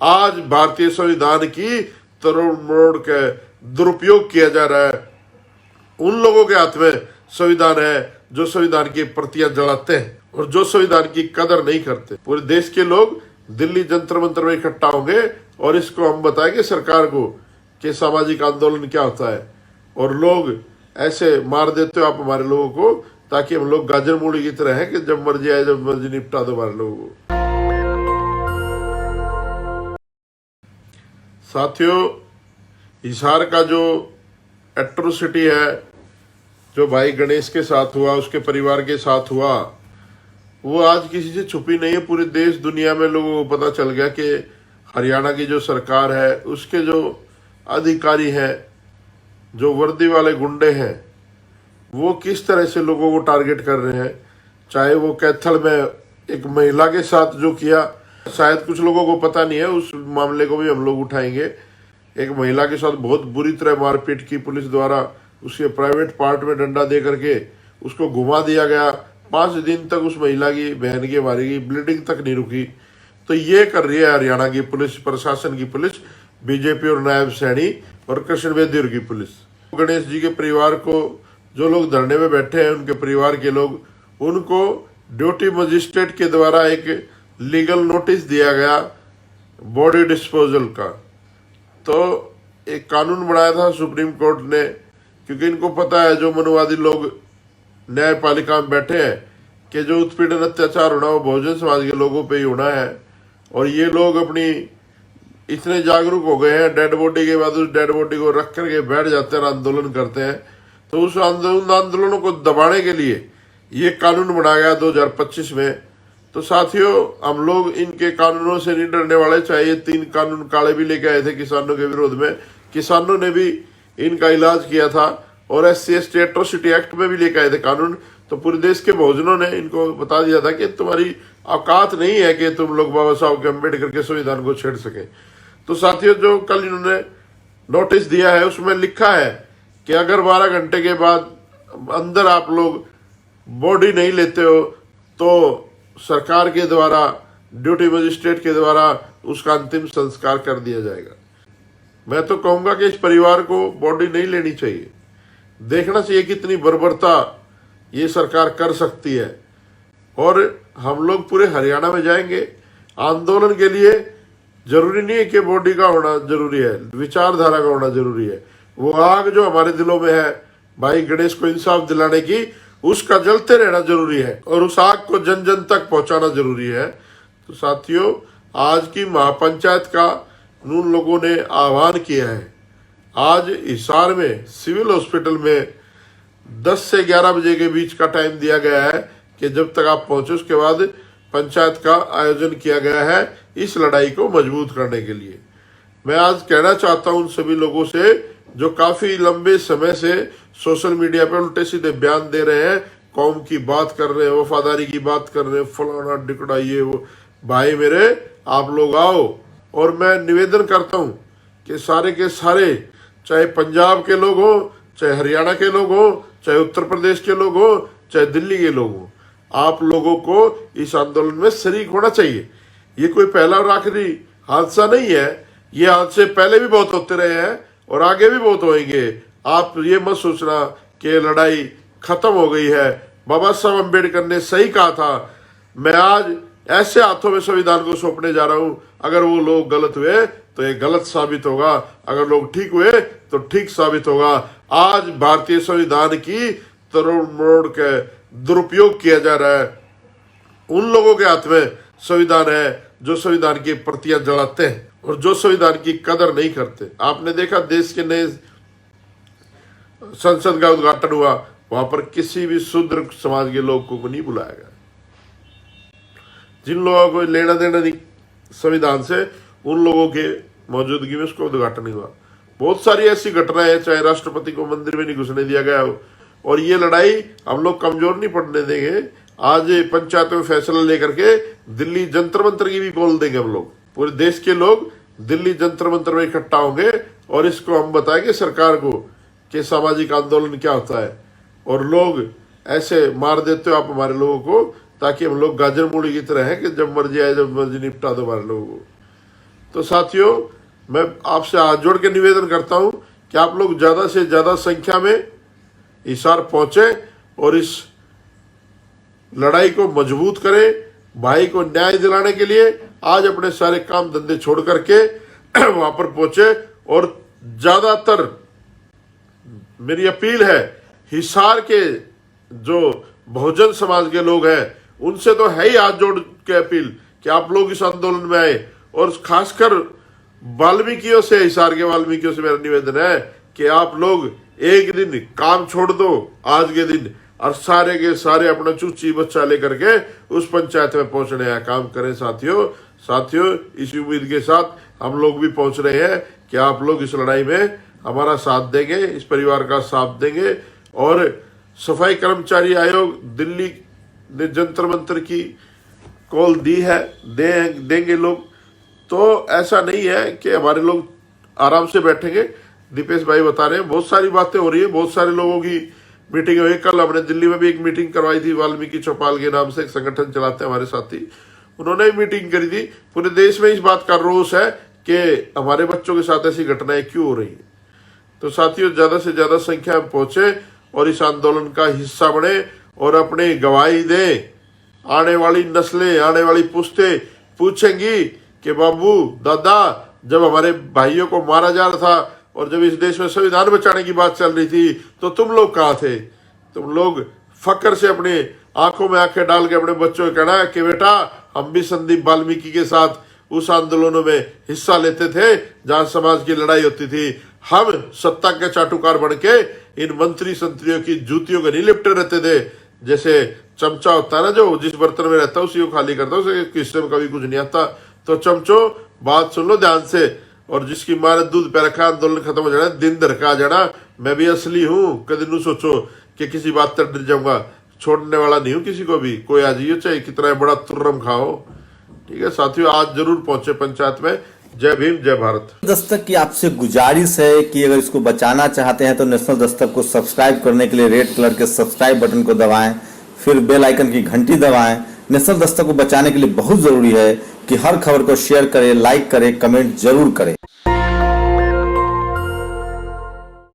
आज भारतीय संविधान की तरोड़ मरोड़ के दुरुपयोग किया जा रहा है। उन लोगों के हाथ में संविधान है जो संविधान की प्रतियां जलाते हैं और जो संविधान की कदर नहीं करते। पूरे देश के लोग दिल्ली जंतर मंतर में इकट्ठा होंगे और इसको हम बताएंगे सरकार को कि सामाजिक आंदोलन क्या होता है। और लोग ऐसे मार देते हो आप हमारे लोगों को, ताकि हम लोग गाजर मूली की तरह है कि जब मर्जी आए जब मर्जी निपटा दो हमारे लोगों को। साथियों, हिसार का जो एट्रोसिटी है जो भाई गणेश के साथ हुआ, उसके परिवार के साथ हुआ, वो आज किसी से छुपी नहीं है। पूरे देश दुनिया में लोगों को पता चल गया कि हरियाणा की जो सरकार है, उसके जो अधिकारी हैं, जो वर्दी वाले गुंडे हैं, वो किस तरह से लोगों को टारगेट कर रहे हैं। चाहे वो कैथल में एक महिला के साथ जो किया, शायद कुछ लोगों को पता नहीं है, उस मामले को भी हम लोग उठाएंगे। एक महिला के साथ बहुत बुरी तरह मारपीट की पुलिस द्वारा, उसके प्राइवेट पार्ट में डंडा दे करके उसको घुमा दिया गया। 5 दिन तक उस महिला की बहन की मारी गई, ब्लीडिंग तक नहीं रुकी। तो ये कर रही है हरियाणा की पुलिस, प्रशासन की पुलिस, बीजेपी और नायब सैनी और कृष्ण बेदी की पुलिस। गणेश जी के परिवार को, जो लोग धरने में बैठे हैं, उनके परिवार के लोग, उनको ड्यूटी मजिस्ट्रेट के द्वारा एक लीगल नोटिस दिया गया बॉडी डिस्पोजल का। तो एक कानून बनाया था सुप्रीम कोर्ट ने, क्योंकि इनको पता है जो मनुवादी लोग न्यायपालिका में बैठे हैं कि जो उत्पीड़न अत्याचार होना वो बहुजन समाज के लोगों पे ही होना है। और ये लोग अपनी इतने जागरूक हो गए हैं, डेड बॉडी के बाद उस डेड बॉडी को रख करके बैठ जाते हैं, आंदोलन करते हैं। तो उस आंदोलनों को दबाने के लिए ये कानून बनाया गया 2025 में। तो साथियों, हम लोग इनके कानूनों से नहीं डरने वाले। चाहे ये 3 कानून काले भी लेके आए थे किसानों के विरोध में, किसानों ने भी इनका इलाज किया था, और SC/ST एट्रोसिटी एक्ट में भी लेके आए थे कानून। तो पूरे देश के बहुजनों ने इनको बता दिया था कि तुम्हारी औकात नहीं है कि तुम लोग बाबा साहब के अम्बेडकर के संविधान को छेड़ सके। तो साथियों, जो कल इन्होंने नोटिस दिया है उसमें लिखा है कि अगर 12 घंटे के बाद अंदर आप लोग बॉडी नहीं लेते हो तो सरकार के द्वारा, ड्यूटी मजिस्ट्रेट के द्वारा उसका अंतिम संस्कार कर दिया जाएगा। मैं तो कहूंगा कि इस परिवार को बॉडी नहीं लेनी चाहिए। देखना चाहिए कितनी बर्बरता ये सरकार कर सकती है। और हम लोग पूरे हरियाणा में जाएंगे आंदोलन के लिए। जरूरी नहीं है कि बॉडी का होना जरूरी है, विचारधारा का होना जरूरी है। वो आग जो हमारे दिलों में है भाई गणेश को इंसाफ दिलाने की, उसका जलते रहना जरूरी है और उस आग को जन जन तक पहुंचाना जरूरी है। तो साथियों, आज की महापंचायत का उन लोगों ने आह्वान किया है। आज हिसार में सिविल हॉस्पिटल में 10 से 11 बजे के बीच का टाइम दिया गया है कि जब तक आप पहुंचे उसके बाद पंचायत का आयोजन किया गया है इस लड़ाई को मजबूत करने के लिए। मैं आज कहना चाहता हूं उन सभी लोगों से जो काफी लंबे समय से सोशल मीडिया पे उल्टे सीधे बयान दे रहे हैं, कौम की बात कर रहे हैं, वफादारी की बात कर रहे हैं, फलाना डिकड़ा ये वो। भाई मेरे, आप लोग आओ। और मैं निवेदन करता हूं कि सारे के सारे, चाहे पंजाब के लोग हो, चाहे हरियाणा के लोग हो, चाहे उत्तर प्रदेश के लोग हो, चाहे दिल्ली के लोग हो, आप लोगों को इस आंदोलन में शरीक होना चाहिए। ये कोई पहला और आखिरी हादसा नहीं है, ये हादसे पहले भी बहुत होते रहे हैं और आगे भी बहुत होंगे। आप ये मत सोचना कि लड़ाई खत्म हो गई है। बाबा साहब अम्बेडकर ने सही कहा था। मैं आज ऐसे हाथों में संविधान को सौंपने जा रहा हूं, अगर वो लोग गलत हुए तो ये गलत साबित होगा, अगर लोग ठीक हुए तो ठीक साबित होगा। आज भारतीय संविधान की तरोड़ मरोड़ के दुरुपयोग किया जा रहा है। उन लोगों के हाथ में संविधान है जो संविधान की प्रतियां जलाते हैं और जो संविधान की कदर नहीं करते। आपने देखा देश के नए संसद का उद्घाटन हुआ, वहां पर किसी भी शूद्र समाज के लोग को नहीं बुलाया गया। जिन लोगों को लेना देना नहीं संविधान से, उन लोगों के मौजूदगी में उसका उद्घाटन हुआ। बहुत सारी ऐसी घटनाएं हैं, चाहे राष्ट्रपति को मंदिर में नहीं घुसने दिया गया हो। और ये लड़ाई हम लोग कमजोर नहीं पड़ने देंगे। आज पंचायतों में फैसला लेकर के दिल्ली जंतर मंतर की भी बोल देंगे हम लोग। पूरे देश के लोग दिल्ली जंतर मंतर में इकट्ठा होंगे और इसको हम बताएंगे सरकार को कि सामाजिक आंदोलन क्या होता है। और लोग ऐसे मार देते हो आप हमारे लोगों को, ताकि हम लोग गाजर मूली की तरह है कि जब मर्जी आए जब मर्जी निपटा दो हमारे लोगों को। तो साथियों, मैं आपसे हाथ जोड़ के निवेदन करता हूं कि आप लोग ज्यादा से ज्यादा संख्या में हिसार पहुंचे और इस लड़ाई को मजबूत करें। भाई को न्याय दिलाने के लिए आज अपने सारे काम धंधे छोड़ करके वहां पर पहुंचे। और ज्यादातर मेरी अपील है, हिसार के जो बहुजन समाज के लोग हैं उनसे तो है ही हाथ जोड़ के अपील कि आप लोग इस आंदोलन में आए। और खासकर वाल्मीकियों से, हिसार के वाल्मीकियों से मेरा निवेदन है कि आप लोग एक दिन काम छोड़ दो आज के दिन, और सारे के सारे अपना चूची बच्चा लेकर के उस पंचायत में पहुंचने का काम करें। साथियों, इस उम्मीद के साथ हम लोग भी पहुंच रहे हैं कि आप लोग इस लड़ाई में हमारा साथ देंगे, इस परिवार का साथ देंगे। और सफाई कर्मचारी आयोग दिल्ली ने जंतर मंतर की कॉल दी है, देंगे लोग। तो ऐसा नहीं है कि हमारे लोग आराम से बैठेंगे। दीपेश भाई बता रहे हैं बहुत सारी बातें हो रही है, बहुत सारे लोगों की मीटिंग हुई। कल हमने दिल्ली में भी एक मीटिंग करवाई थी, वाल्मीकि चौपाल के नाम से एक संगठन चलाते हैं हमारे साथी, उन्होंने मीटिंग करी थी। पूरे देश में इस बात का रोष है कि हमारे बच्चों के साथ ऐसी घटनाएं क्यों हो रही है। तो साथियों, ज्यादा से ज्यादा संख्या में पहुंचे और इस आंदोलन का हिस्सा बने और अपनी गवाही दें। आने वाली नस्लें, आने वाली पुश्तें पूछेंगी कि बाबू दादा, जब हमारे भाइयों को मारा जा रहा था और जब इस देश में संविधान बचाने की बात चल रही थी तो तुम लोग कहाँ थे? तुम लोग फक्र से अपने आंखों में आंखें डाल के अपने बच्चों को कहना कि बेटा हम भी संदीप वाल्मीकि के साथ उस आंदोलनों में हिस्सा लेते थे जहां समाज की लड़ाई होती थी। हम सत्ता के चाटुकार बन के इन मंत्री संतरियों की जूतियों के नहीं लिपटे रहते थे। जैसे चमचा होता है ना, जो जिस बर्तन में रहता है उसी को खाली करता है, उसे किससे में कभी कुछ नहीं आता। तो चमचो, बात सुन लो ध्यान से, और जिसकी माँ ने दूध पे रखा आंदोलन खत्म हो जाना, दिन धर का आ जाना। मैं भी असली हूँ, कभी नहीं सोचो कि किसी बात तक डर जाऊंगा, छोड़ने वाला नहीं हूँ किसी को भी। कोई आ जाइए, चाहे कितना बड़ा तुर्रम खाओ। ठीक है साथियों, आज जरूर पहुंचे पंचायत में। जय भीम, जय भारत। दस्तक की आपसे गुजारिश है कि अगर इसको बचाना चाहते हैं तो नेशनल दस्तक को सब्सक्राइब करने के लिए रेड कलर के सब्सक्राइब बटन को दबाएं, फिर बेल आइकन की घंटी दबाएं। नेशनल दस्तक को बचाने के लिए बहुत जरूरी है कि हर खबर को शेयर करें, लाइक करें, कमेंट जरूर करें।